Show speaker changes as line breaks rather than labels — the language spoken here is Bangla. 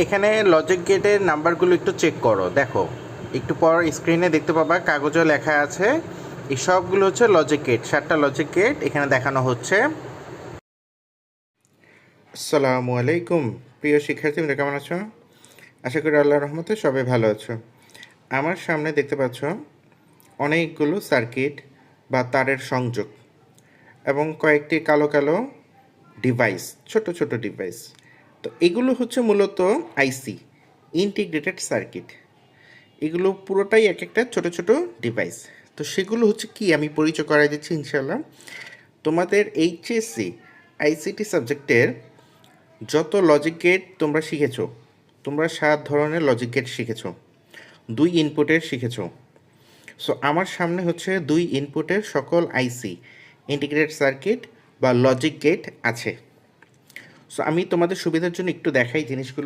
এখানে লজিক গেটের নাম্বারগুলো একটু চেক করো, দেখো একটু পর স্ক্রিনে দেখতে পাবা কাগজে লেখা আছে। এই সবগুলো হচ্ছে লজিক গেট, 7টা লজিক গেট এখানে দেখানো হচ্ছে। আসসালামু আলাইকুম প্রিয় শিক্ষার্থীরা, কেমন আছো? আশা করি আল্লাহর রহমতে সবাই ভালো আছো। আমার সামনে দেখতে পাচ্ছ অনেকগুলো সার্কিট বা তারের সংযোগ এবং কয়েকটি কালো কালো ডিভাইস, ছোট ছোট ডিভাইস। তো এগুলো হচ্ছে মূলত আইসি, ইন্টিগ্রেটেড সার্কিট। এগুলো পুরোটাই এক একটা ছোট ছোট ডিভাইস। তো সেগুলো হচ্ছে কি, আমি পরিচয় করাই দিচ্ছি ইনশাল্লাহ। তোমাদের এইচএসসি আইসিটি সাবজেক্টের যত লজিক গেট তোমরা শিখেছো, তোমরা 7 ধরনের লজিক গেট শিখেছো, 2 ইনপুটের শিখেছো। সো আমার সামনে হচ্ছে 2 ইনপুটের সকল আইসি, ইন্টিগ্রেটেড সার্কিট বা লজিক গেট আছে। সো আমি তোমাদের সুবিধার জন্য একটু দেখাই জিনিসগুলো।